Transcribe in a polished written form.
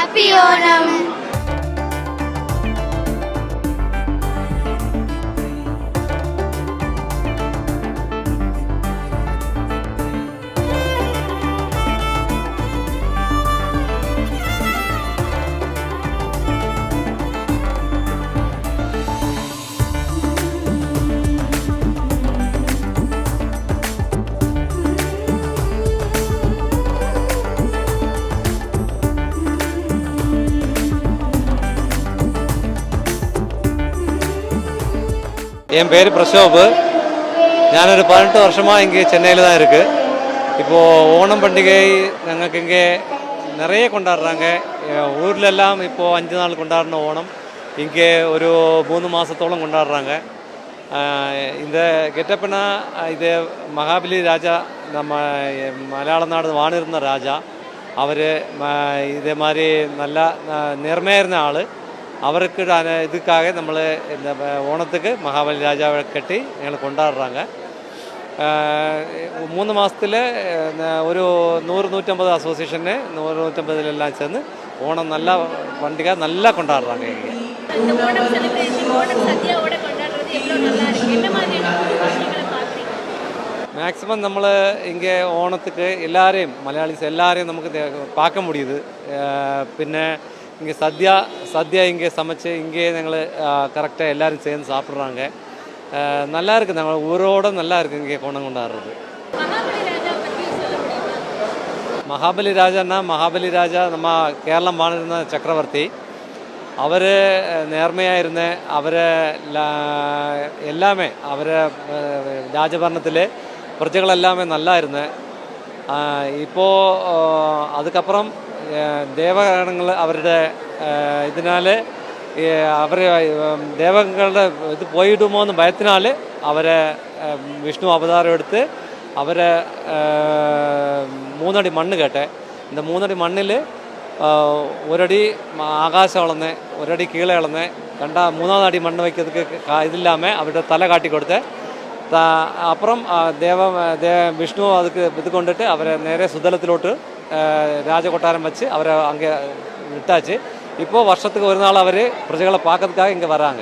Happy Onam. என் பேர் பிரசோப். நான் ஒரு 18 வருஷமாக இங்கே சென்னையில் தான் இருக்குது. இப்போது ஓணம் பண்டிகை ഞങ്ങൾക്ക് இங்கே நிறைய கொண்டாடுறாங்க. ஊரில் எல்லாம் இப்போது 5 நாள் கொண்டாடின ஓணம் இங்கே ஒரு 3 மாதத்தோളം கொண்டாடுறாங்க. இந்த கெட்டப்பனா இது மகாபலி ராஜா நம்ம மலையாள நாடு வாணிருந்த ராஜா. அவர் இதே மாதிரி நல்ல நேர்மையாയിരുന്ന ആൾ. அவருக்கு இதுக்காக നമ്മൾ இந்த ஓணத்துக்கு மகாபலி ராஜாவை கட்டி ഞങ്ങൾ கொண்டாடுறாங்க. 3 മാസത്തിൽ ഒരു 100-150 അസോസിയേഷന് 100-150 சேர்ந்து ஓணம் நல்லா பண்டிகை நல்லா கொண்டாடுறாங்க. மேக்ஸிமம் നമ്മൾ இங்கே ஓணத்துக்கு எல்லாரையும் மலையாளிஸ் எல்லாரையும் நமக்கு பார்க்க முடியுது. പിന്നെ இங்கே சத்யா இங்கே சமைச்சு இங்கே ഞങ്ങൾ கரெக்டாக எல்லோரும் சேர்ந்து சாப்பிட்றாங்க. நல்லா இருக்குது. நம்ம ஊரோட நல்லா இருக்குது இங்கே ஓணம் கொண்டாடுறது. மகாபலி ராஜா நம்ம கேரளம் வாழ்ந்த சக்கரவர்த்தி. அவர் நேர்மையாக இருந்த அவரை எல்லாமே அவரை ராஜபரணത്തിൽ பிரஜைகள் எல்லாமே நல்லா இருந்தேன். இப்போது அதுக்கப்புறம் ദേവഗണങ്ങൾ അവരുടെ ഇതിനാൽ അവർ ദേവങ്ങളുടെ ഇത് പോയിടുമോ എന്ന് ഭയത്തിനാൽ അവരെ വിഷ്ണു അവതാരം എടുത്ത് അവരെ 3 അടി മണ്ണ് കേട്ടെ. இந்த 3 അടി മണ്ണിൽ 1 അടി ആകാശം അളന്ന് 1 അടി കീഴെ അളന്ന് 3-ാമത് അടി മണ്ണ് വയ്க்கிறதுக்கு ഇതില്ലാமல் അവരുടെ തല കാട്ടിക്കൊടുത്ത് അപ്പുറം വിഷ്ണു அதுக்கு ഇത് കൊണ്ടിട്ട് അവരെ നേരെ സുതലത്തിലോട്ട് ராஜகொட்டாரம் வச்சு அவரை அங்கே விட்டாச்சு. இப்போது வருஷத்துக்கு ஒரு நாள் அவர் பிரஜைகளை பார்க்கறதுக்காக இங்கே வராங்க.